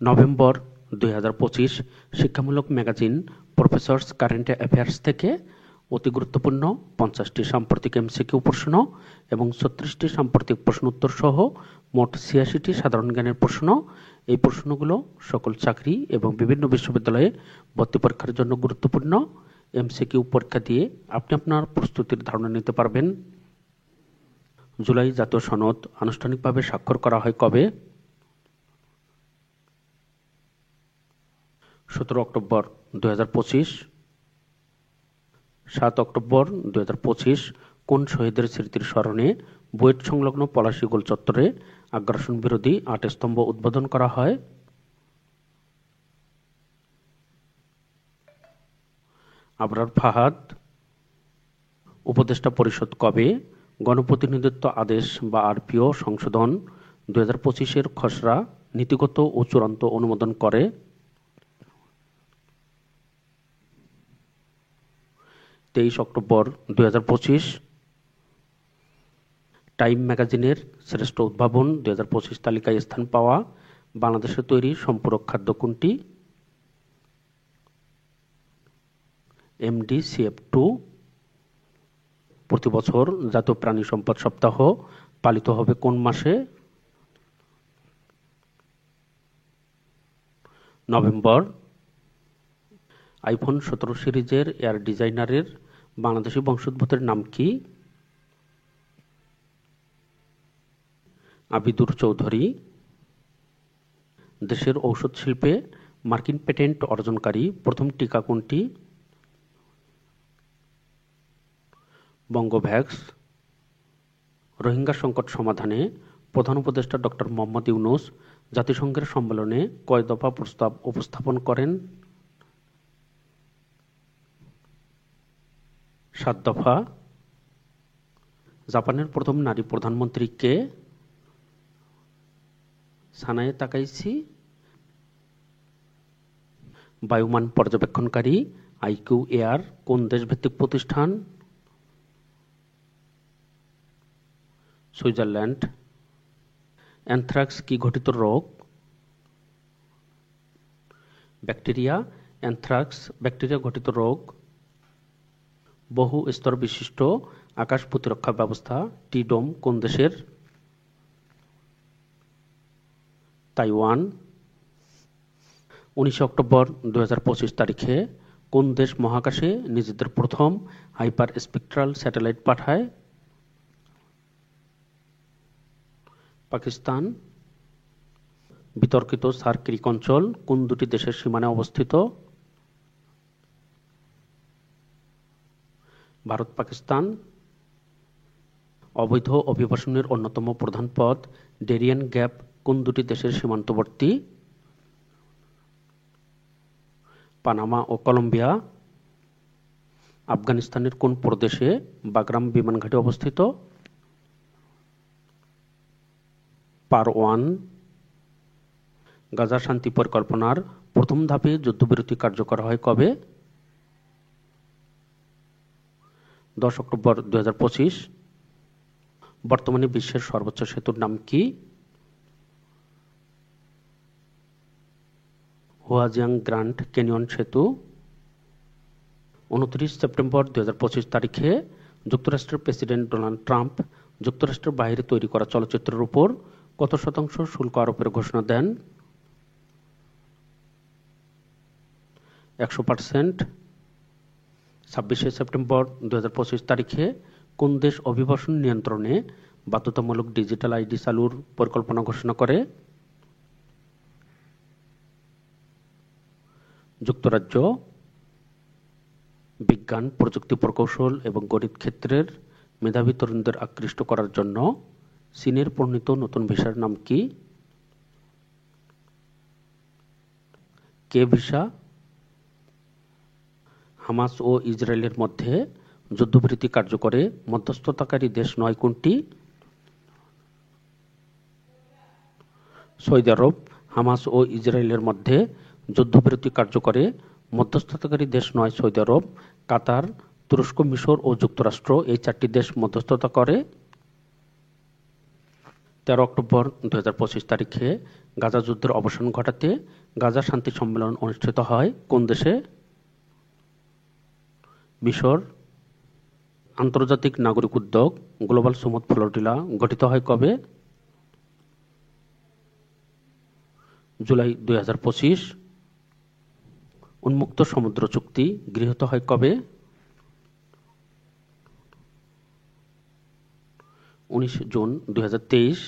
November 2025 শিক্ষামূলক magazine professors current affairs থেকে অতি গুরুত্বপূর্ণ 50টি সাম্প্রতিক এমসিকিউ প্রশ্ন এবং 36টি সাম্প্রতিক প্রশ্নোত্তর সহ মোট 86টি সাধারণ জ্ঞানের প্রশ্ন। এই প্রশ্নগুলো সকল চাকরি এবং বিভিন্ন বিশ্ববিদ্যালয়ে ভর্তি পরীক্ষার জন্য গুরুত্বপূর্ণ। এমসিকিউ পরীক্ষা দিয়ে আপনি আপনার প্রস্তুতির ধারণা নিতে পারবেন। জুলাই জাতীয় সনদ আনুষ্ঠানিকভাবে স্বাক্ষর করা হয় কবে? 17 অক্টোবর 2025। 7 অক্টোবর 2025 কোন শহীদের স্মৃতির স্মরণে বুয়েট সংলগ্ন পলাশী গোল চত্বরে আগ্রাসন বিরোধী 8 স্তম্ভ উদ্বোধন করা হয়? আবরার ফাহাদ। উপদেষ্টা পরিষদ কবে গণপ্রতিনিধিত্ব আদেশ বা আরপিও সংশোধন 2025-এর খসড়া নীতিগত ও চূড়ান্ত অনুমোদন করে? 23 অক্টোবর 2025। টাইম ম্যাগাজিনের শ্রেষ্ঠ উদ্ভাবন 2025 তালিকায় স্থান পাওয়া বাংলাদেশে তৈরি সম্পূরক খাদ্য কোনটি? MDCF2। প্রতি বছর জাতীয় প্রাণী সম্পদ সপ্তাহ পালিত হবে কোন মাসে? নভেম্বর। আইফোন 17 সিরিজের এয়ার ডিজাইনারের বাংলাদেশি বংশোদ্ভূতের নাম কি? আবিদুর চৌধুরী। দেশের ঔষধ শিল্পে মার্কিন পেটেন্ট অর্জনকারী প্রথম টিকা কোনটি? বঙ্গভ্যাক্স। রোহিঙ্গা সংকট সমাধানে প্রধান উপদেষ্টা ডক্টর মোহাম্মদ ইউনূস জাতিসংঘের সম্মেলনে কয় দফা প্রস্তাব উপস্থাপন করেন? 7 দফা। জাপানের প্রথম নারী প্রধানমন্ত্রী কে? Sanae Takaichi. বায়ুমান পর্যবেক্ষণকারী আইকিউ এয়ার কোন দেশভিত্তিক প্রতিষ্ঠান? সুইজারল্যান্ড। অ্যানথ্রাক্স কি ঘটিত রোগ? ব্যাকটেরিয়া। অ্যানথ্রাক্স ব্যাকটেরিয়া ঘটিত রোগ। বহু স্তর বিশিষ্ট আকাশ প্রতিরক্ষা ব্যবস্থা টি-ডোম কোন দেশের? তাইওয়ান। 19 অক্টোবর 2025 তারিখে কোন দেশ মহাকাশে নিজেদের প্রথম হাইপার স্পেকট্রাল স্যাটেলাইট পাঠায়? পাকিস্তান। বিতর্কিত সার ক্রিক অঞ্চল কোন দুটি দেশের সীমানায় অবস্থিত? ভারত পাকিস্তান। অবৈধ অভিবাসনের অন্যতম প্রধান পথ ডেরিয়ান গ্যাপ কোন দুটি দেশের সীমান্তবর্তী? পানামা ও কলম্বিয়া। আফগানিস্তানের কোন প্রদেশে বাগরাম বিমান ঘাঁটি অবস্থিত? পারওয়ান। গাজা শান্তি পরিকল্পনার প্রথম ধাপে যুদ্ধবিরতি কার্যকর হয় কবে? 10 অক্টোবর 2025। বর্তমানে বিশ্বের সর্বোচ্চ সেতুর নাম কি? হুয়াজিয়াং গ্র্যান্ড ক্যানিয়ন সেতু। 29 সেপ্টেম্বর 2025 তারিখে যুক্তরাষ্ট্রের প্রেসিডেন্ট ডোনাল্ড ট্রাম্প যুক্তরাষ্ট্রের বাইরে তৈরি করা চলচ্চিত্রের উপর কত শতাংশ শুল্ক আরোপের ঘোষণা দেন? 100%। 26 সেপ্টেম্বর 2025 তারিখে কোন দেশ অভিবাসন নিয়ন্ত্রণে বাধ্যতামূলক ডিজিটাল আইডি চালুর পরিকল্পনা ঘোষণা করে? যুক্তরাজ্য। বিজ্ঞান, প্রযুক্তি, প্রকৌশল এবং গণিত ক্ষেত্রের মেধাবী তরুণদের আকৃষ্ট করার জন্য চীনের প্রণীত নতুন ভিসার নাম কি? কে ভিসা। হামাস ও ইসরায়েলের মধ্যে যুদ্ধবিরতি কার্যকরে মধ্যস্থতাকারী দেশ নয় কোনটি? সৌদি আরব। হামাস ও ইসরায়েলের মধ্যে যুদ্ধবিরতি কার্যকরে মধ্যস্থতাকারী দেশ নয় সৌদি আরব, কাতার, তুরস্ক, মিশর ও যুক্তরাষ্ট্র এই 4টি দেশ মধ্যস্থতা করে। 13 অক্টোবর 2025 তারিখে গাজা যুদ্ধের অবসান ঘটাতে গাজা শান্তি সম্মেলন অনুষ্ঠিত হয় কোন দেশে? মিশর। আন্তর্জাতিক নাগরিক উদ্যোগ গ্লোবাল সুমুদ ফ্লোটিলা গঠিত হয় কবে? জুলাই 2025। উন্মুক্ত সমুদ্র চুক্তি গৃহীত হয় কবে? 19 জুন 2023।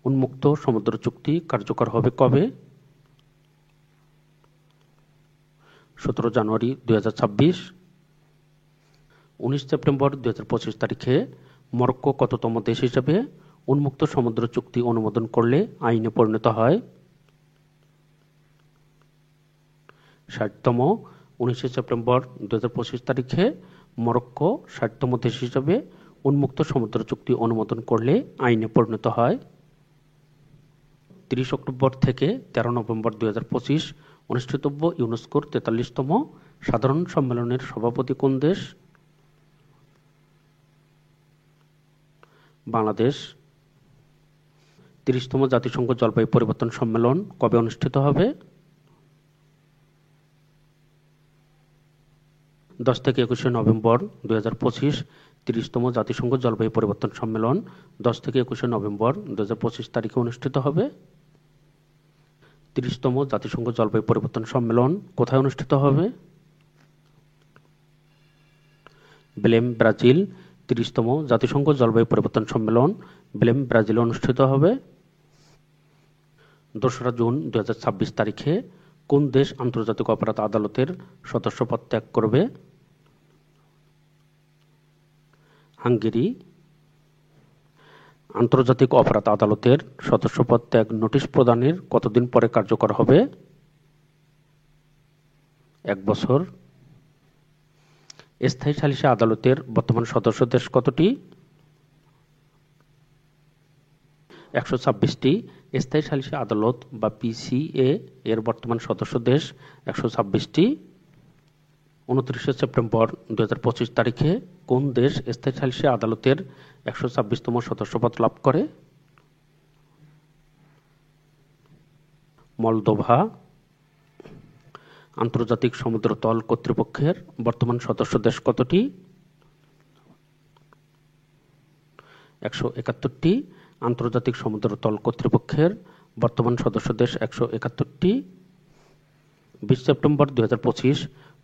উন্মুক্ত সমুদ্র চুক্তি কার্যকর হবে কবে? 17 জানুয়ারি 2026। 19 সেপ্টেম্বর 2025 তারিখে মরক্কো কততম দেশ হিসেবে উন্মুক্ত সমুদ্র চুক্তি অনুমোদন করলে আইনে পরিণত হয়? 60তম। 19 সেপ্টেম্বর 2025 তারিখে মরক্কো 60তম দেশ হিসেবে উন্মুক্ত সমুদ্র চুক্তি অনুমোদন করলে আইনে পরিণত হয়। 30 অক্টোবর থেকে 13 নভেম্বর 2025 অনুষ্ঠিতব্য ইউনেস্কোর 43তম সাধারণ সম্মেলনের সভাপতি কোন দেশ? বাংলাদেশ। 30তম জাতিসংঘ জলবায়ু পরিবর্তন সম্মেলন কবে অনুষ্ঠিত হবে? 10 থেকে 21 নভেম্বর 2025। 30তম জাতিসংঘ জলবায়ু পরিবর্তন সম্মেলন 10 থেকে 21 নভেম্বর 2025 তারিখে অনুষ্ঠিত হবে। 30তম জাতিসংঘ জলবায়ু পরিবর্তন সম্মেলন কোথায় অনুষ্ঠিত হবে? Belém, Brazil. 30তম জাতিসংঘ জলবায়ু পরিবর্তন সম্মেলন বেলেম, ব্রাজিলে অনুষ্ঠিত হবে। 2 জুন 2026 তারিখে কোন দেশ আন্তর্জাতিক অপরাধ আদালতের সদস্যপদ ত্যাগ করবে? হাঙ্গেরি। আন্তর্জাতিক অপরাধ আদালতের সদস্যপদ ত্যাগ নোটিশ প্রদানের কতদিন পরে কার্যকর হবে? 1 বছর। স্থায়ী সালিসি আদালতের বর্তমান সদস্য দেশ কতটি? 126টি। স্থায়ী সালিসি আদালত বা পিসিএ এর বর্তমান সদস্য দেশ 126টি। 29 সেপ্টেম্বর 2025 তারিখে কোন দেশ স্থায়ী সালিসি আদালতের 126তম সদস্যপদ লাভ করে? মলদোভা। আন্তর্জাতিক সমুদ্রতল কর্তৃপক্ষের বর্তমান সদস্য দেশ কতটি? 171টি। আন্তর্জাতিক সমুদ্রতল কর্তৃপক্ষের বর্তমান সদস্য দেশ 171টি। 20 সেপ্টেম্বর 2025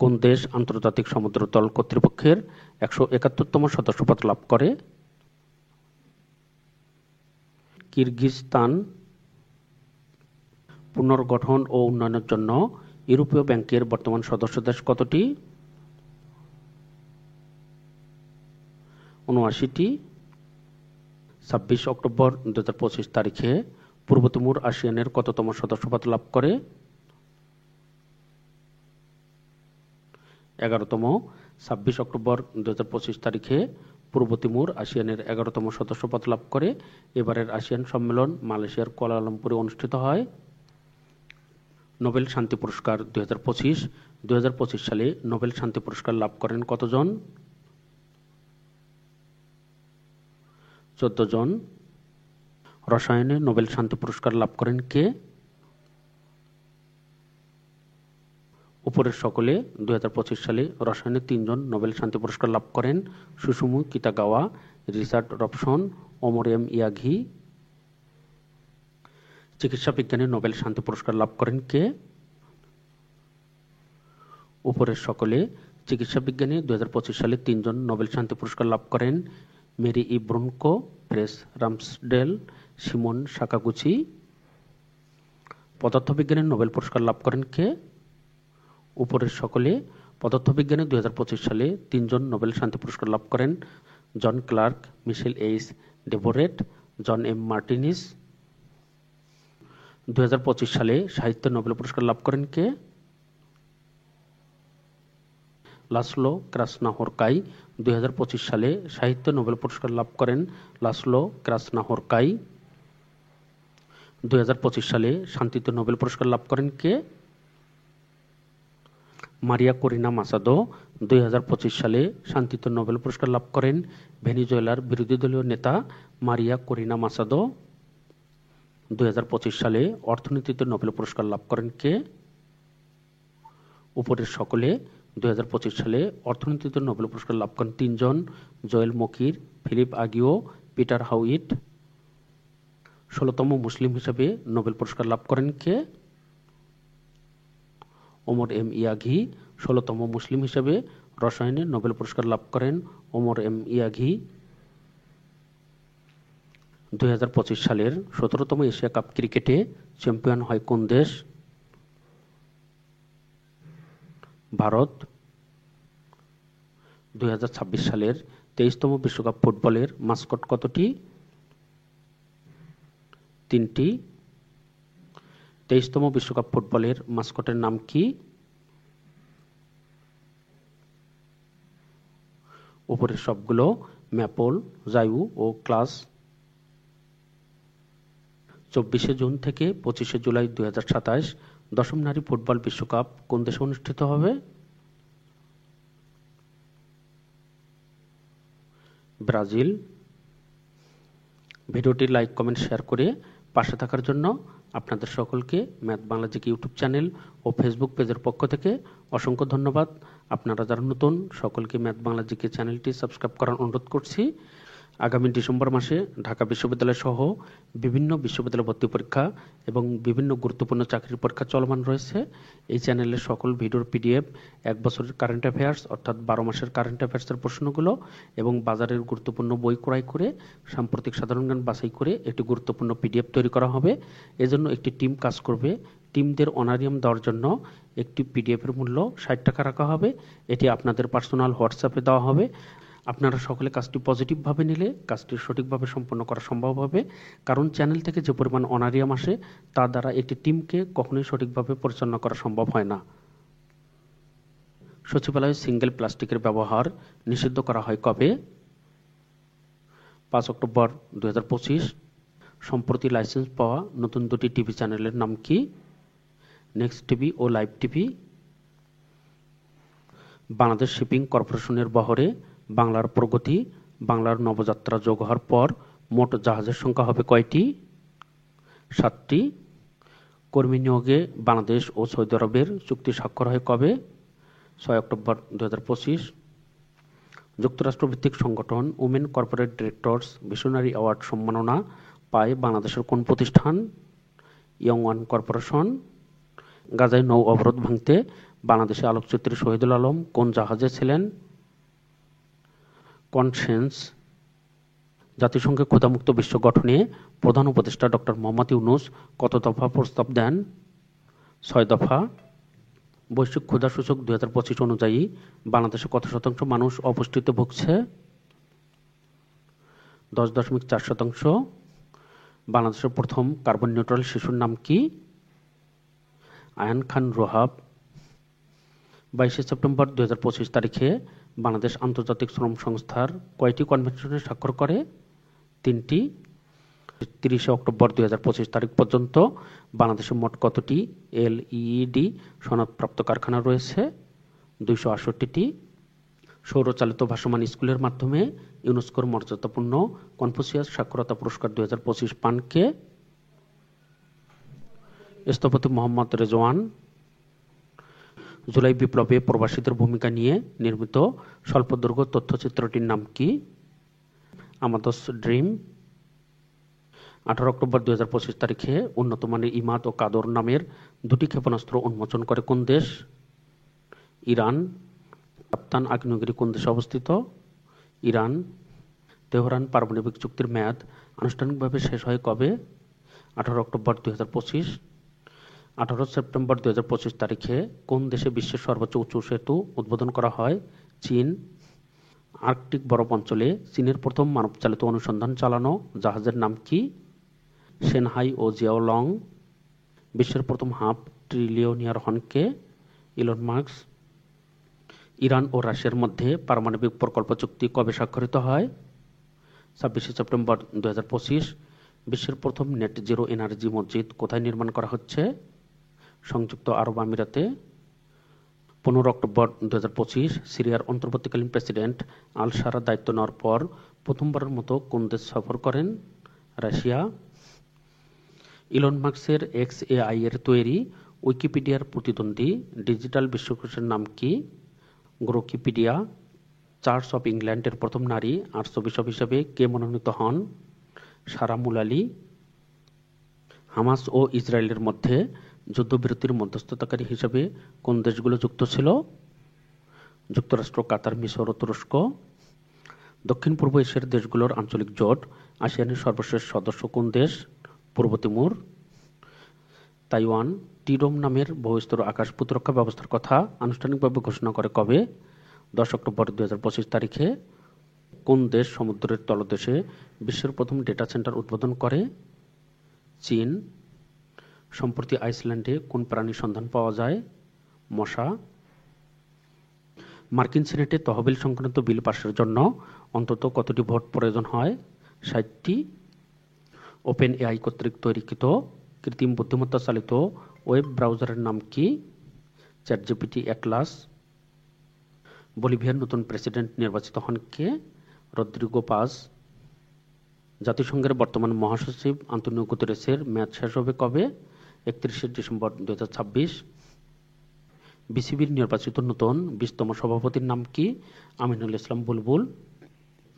কোন দেশ আন্তর্জাতিক সমুদ্রতল কর্তৃপক্ষের 171তম সদস্যপদ লাভ করে? কিরগিজস্তান। পুনর্গঠন ও উন্নয়নের জন্য ইউরোপীয় ব্যাংকের বর্তমান সদস্য দেশ কতটি? 79টি। 26 অক্টোবর 2025 তারিখে পূর্ব তিমুর আসিয়ানের কততম সদস্যপদ লাভ করে? 11তম। 26 অক্টোবর 2025 তারিখে পূর্ব তিমুর আসিয়ানের 11তম সদস্যপদ লাভ করে। এবারের আসিয়ান সম্মেলন মালয়েশিয়ার কুয়ালালামপুরে অনুষ্ঠিত হয়। নোবেল শান্তি পুরস্কার 2025 সালে নোবেল শান্তি পুরস্কার লাভ করেন কতজন? 14 জন। রসায়নে নোবেল শান্তি পুরস্কার লাভ করেন কে? উপরের সকলে 2025 সালে রসায়নে 3 জন নোবেল শান্তি পুরস্কার লাভ করেন: Susumu Kitagawa, Richard Robson, Omar Yaghi. চিকিৎসা বিজ্ঞানে নোবেল শান্তি পুরস্কার লাভ করেন কে? উপরের সকলে চিকিৎসা বিজ্ঞানে 2025 সালে 3 জন নোবেল শান্তি পুরস্কার লাভ করেন: মেরি ই ব্রুনকো, প্রেস রামসডেল, সিমন সাকাগুচি। পদার্থবিজ্ঞানে নোবেল পুরস্কার লাভ করেন কে? উপরের সকলে পদার্থবিজ্ঞানে 2025 সালে 3 জন নোবেল শান্তি পুরস্কার লাভ করেন: জন ক্লার্ক, মিশেল এইচ ডেভোরেট, জন এম মার্টিনিস। 2025 সালে সাহিত্য নোবেল পুরস্কার লাভ করেন কে? Laszlo Krasznahorkai. 2025 সালে সাহিত্য নোবেল পুরস্কার লাভ করেন লাসলো ক্রাসনাহোরকাই। 2025 সালে শান্তিতে নোবেল পুরস্কার লাভ করেন কে? মারিয়া করিনা মাসাদো। 2025 সালে শান্তিতে নোবেল পুরস্কার লাভ করেন ভেনেজুয়েলার বিরোধী দলীয় নেতা মারিয়া করিনা মাসাদো। 2025 সালে অর্থনীতিতে নোবেল পুরস্কার লাভ করেন কে? উপরের সকলে 2025 সালে অর্থনীতিতে নোবেল পুরস্কার লাভ করেন তিনজন: জোয়েল মকির, ফিলিপ আগিও, পিটার হাউইট। 16তম মুসলিম হিসেবে নোবেল পুরস্কার লাভ করেন কে? ওমর এম ইয়াঘি। 16তম মুসলিম হিসেবে রসায়নে নোবেল পুরস্কার লাভ করেন ওমর এম ইয়াঘি। 2025 সালের 17তম এশিয়া কাপ ক্রিকেটে চ্যাম্পিয়ন হয় কোন দেশ? ভারত। 2026 সালের 23তম বিশ্বকাপ ফুটবলের মাস্কট কতটি? 3টি। 23তম বিশ্বকাপ ফুটবলের মাস্কটের নাম কি? উপরের সবগুলো: ম্যাপল, জায়ু ও ক্লাস। 24শে জুন থেকে 25শে জুলাই 2027 দশম নারী ফুটবল বিশ্বকাপ কোন দেশে অনুষ্ঠিত হবে? ব্রাজিল। ভিডিওটি লাইক, কমেন্ট, শেয়ার করে পাশে থাকার জন্য আপনাদের সকলকে math Bangla GK YouTube channel ও ফেসবুক পেজের পক্ষ থেকে অসংখ্য ধন্যবাদ। আপনারা যারা নতুন, সকলকে ম্যাথ বাংলা জিকে চ্যানেলটি সাবস্ক্রাইব করার অনুরোধ করছি। আগামী ডিসেম্বর মাসে ঢাকা বিশ্ববিদ্যালয় সহ বিভিন্ন বিশ্ববিদ্যালয় ভর্তি পরীক্ষা এবং বিভিন্ন গুরুত্বপূর্ণ চাকরির পরীক্ষা চলমান রয়েছে। এই চ্যানেলের সকল ভিডিওর পিডিএফ, 1 বছরের কারেন্ট অ্যাফেয়ার্স অর্থাৎ 12 মাসের কারেন্ট অ্যাফেয়ার্সের প্রশ্নগুলো এবং বাজারের গুরুত্বপূর্ণ বই ক্রয় করে সাম্প্রতিক সাধারণ জ্ঞান বাছাই করে একটি গুরুত্বপূর্ণ পিডিএফ তৈরি করা হবে। এজন্য একটি টিম কাজ করবে। টিমদের অনারিয়াম দেওয়ার জন্য একটি পিডিএফের মূল্য 60 টাকা রাখা হবে। এটি আপনাদের পার্সোনাল হোয়াটসঅ্যাপে দেওয়া হবে। আপনারা সকলে কাজটি পজিটিভভাবে নিলে কাজটি সঠিকভাবে সম্পন্ন করা সম্ভব হবে, কারণ চ্যানেল থেকে যে পরিমাণ অনারিয়াম আসে তা দ্বারা একটি টিমকে কখনোই সঠিকভাবে পরিচালনা করা সম্ভব হয় না। সচিবালয়ে সিঙ্গেল প্লাস্টিকের ব্যবহার নিষিদ্ধ করা হয় কবে? 5 অক্টোবর 2025। সম্প্রতি লাইসেন্স পাওয়া নতুন দুটি টিভি চ্যানেলের নাম কি? নেক্সট টিভি ও লাইভ টিভি। বাংলাদেশ শিপিং কর্পোরেশনের বহরে বাংলার প্রগতি, বাংলার নবযাত্রা যোগ হওয়ার পর মোট জাহাজের সংখ্যা হবে কয়টি? 7টি। কর্মী নিয়োগে বাংলাদেশ ও সৌদি আরবের চুক্তি স্বাক্ষর হয় কবে? 6 অক্টোবর 2025। যুক্তরাষ্ট্রভিত্তিক সংগঠন women corporate directors visionary award সম্মাননা পায় বাংলাদেশের কোন প্রতিষ্ঠান? Young one corporation. গাজায় নৌ অবরোধ ভাঙতে বাংলাদেশে আলোকচিত্রী শহীদুল আলম কোন জাহাজে ছিলেন? কনসেন্স। জাতিসংঘে ক্ষুধামুক্ত বিশ্ব গঠনে প্রধান উপদেষ্টা ডক্টর মোহাম্মদ ইউনূস কত দফা প্রস্তাব দেন? 6 দফা। বৈশ্বিক ক্ষুধা সূচক 2025 অনুযায়ী বাংলাদেশে কত শতাংশ মানুষ অপুষ্টিতে ভুগছে? 10.4%। বাংলাদেশের প্রথম কার্বন নিউট্রাল শিশুর নাম কি? আয়ান খান রোহাব। 22শে সেপ্টেম্বর 2025 তারিখে বাংলাদেশ আন্তর্জাতিক শ্রম সংস্থার কয়টি কনভেনশনে স্বাক্ষর করে? 3টি। 30শে অক্টোবর 2025 তারিখ পর্যন্ত বাংলাদেশে মোট কতটি এলইডি সনদপ্রাপ্ত কারখানা রয়েছে? 268টি। সৌরচালিত ভাসমান স্কুলের মাধ্যমে ইউনেস্কোর মর্যাদাপূর্ণ কনফুসিয়াস সাক্ষরতা পুরস্কার 2025 পান কে? স্থপতি মোহাম্মদ রেজওয়ান। জুলাই বিপ্লবে প্রবাসীদের ভূমিকা নিয়ে নির্মিত স্বল্পদৈর্ঘ্য তথ্যচিত্রটির নাম কি? আমাদস ড্রিম। 18 অক্টোবর 2025 তারিখে উন্নত মানের ইমাদ ও কাদর নামের দুটি ক্ষেপণাস্ত্র উন্মোচন করে কোন দেশ? ইরান। কাপ্তান আগ্নেয়গিরি কোন দেশে অবস্থিত? ইরান। তেহরান পারমাণবিক চুক্তির মেয়াদ আনুষ্ঠানিকভাবে শেষ হয় কবে? 18 অক্টোবর 2025। 18 সেপ্টেম্বর 2025 তারিখে কোন দেশে বিশ্বের সর্বোচ্চ উঁচু সেতু উদ্বোধন করা হয়? চীন। আর্কটিক বরফ অঞ্চলে চীনের প্রথম মানবচালিত অনুসন্ধান চালানো জাহাজের নাম কি? সেনহাই ও জিয়াওলং। বিশ্বের প্রথম হাফ ট্রিলিয়নিয়ার হন কে? Elon Musk. ইরান ও রাশিয়ার মধ্যে পারমাণবিক প্রকল্প চুক্তি কবে স্বাক্ষরিত হয়? 26শে সেপ্টেম্বর 2025। বিশ্বের প্রথম নেট জিরো এনার্জি মসজিদ কোথায় নির্মাণ করা হচ্ছে? সংযুক্ত আরব আমিরাতে। 15 অক্টোবর 2025 সিরিয়ার অন্তর্বর্তীকালীন প্রেসিডেন্ট আল সারা দায়িত্ব নেওয়ার পর প্রথমবারের মতো কোন দেশ সফর করেন? রাশিয়া। ইলন মাস্কের XAI এর তৈরি উইকিপিডিয়ার প্রতিদ্বন্দ্বী ডিজিটাল বিশ্বকোষের নাম কি? গ্রোকিপিডিয়া। চার্চ অব ইংল্যান্ডের প্রথম নারী আর্চবিশপ হিসেবে কে মনোনীত হন? সারা মুলালি। হামাস ও ইসরায়েলের মধ্যে যুদ্ধবিরতির মধ্যস্থতাকারী হিসেবে কোন দেশগুলো যুক্ত ছিল? যুক্তরাষ্ট্র, কাতার, মিশর ও তুরস্ক। দক্ষিণ পূর্ব এশিয়ার দেশগুলোর আঞ্চলিক জোট আসিয়ানের সর্বশেষ সদস্য কোন দেশ? পূর্ব তিমুর। তাইওয়ান টিডোম নামের বহুস্তর আকাশ প্রতিরক্ষা ব্যবস্থার কথা আনুষ্ঠানিকভাবে ঘোষণা করে কবে? 10 অক্টোবর 2025 তারিখে। কোন দেশ সমুদ্রের তলদেশে বিশ্বের প্রথম ডেটা সেন্টার উদ্বোধন করে? চীন। সম্প্রতি আইসল্যান্ডে কোন প্রাণীর সন্ধান পাওয়া যায়? মশা। মার্কিন সিনেটে তহবিল সংক্রান্ত বিল পাশের জন্য অন্তত কতটি ভোট প্রয়োজন হয়? 60টি। ওপেন এআই কর্তৃক তৈরিকৃত কৃত্রিম বুদ্ধিমত্তা চালিত ওয়েব ব্রাউজারের নাম কি? ChatGPT Atlas. বলিভিয়ার নতুন প্রেসিডেন্ট নির্বাচিত হন কে? Rodrigo Paz. জাতিসংঘের বর্তমান মহাসচিব আন্তোনিও গুতেরেসের মেয়াদ শেষ হবে কবে? 31শে ডিসেম্বর 2026। বিসিবির নির্বাচিত নতুন 20তম সভাপতির নাম কি? আমিনুল ইসলাম বুলবুল।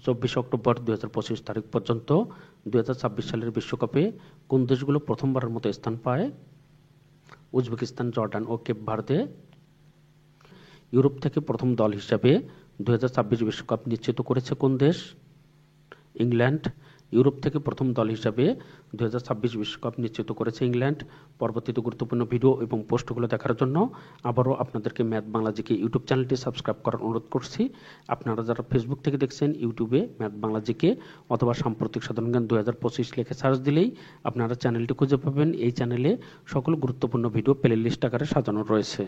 24 অক্টোবর 2025 তারিখ পর্যন্ত 2026 সালের বিশ্বকাপে কোন দেশগুলো প্রথমবারের মতো স্থান পায়? উজবেকিস্তান, জর্ডান ও কেপ ভার্দে। ইউরোপ থেকে প্রথম দল হিসাবে 2026 বিশ্বকাপ নিশ্চিত করেছে কোন দেশ? ইংল্যান্ড। ইউরোপ থেকে প্রথম দল হিসাবে 2026 বিশ্বকাপ নিশ্চিত করেছে ইংল্যান্ড। পরবর্তীতে গুরুত্বপূর্ণ ভিডিও এবং পোস্টগুলো দেখার জন্য আবারও আপনাদেরকে ম্যাথ বাংলা জিকে ইউটিউব চ্যানেলটি সাবস্ক্রাইব করার অনুরোধ করছি। আপনারা যারা ফেসবুক থেকে দেখছেন, ইউটিউবে ম্যাথ বাংলা জিকে অথবা সাম্প্রতিক সাধারণ জ্ঞান 2025 লিখে সার্চ দিলেই আপনারা চ্যানেলটি খুঁজে পাবেন। এই চ্যানেলে সকল গুরুত্বপূর্ণ ভিডিও প্লে লিস্ট আকারে সাজানো রয়েছে।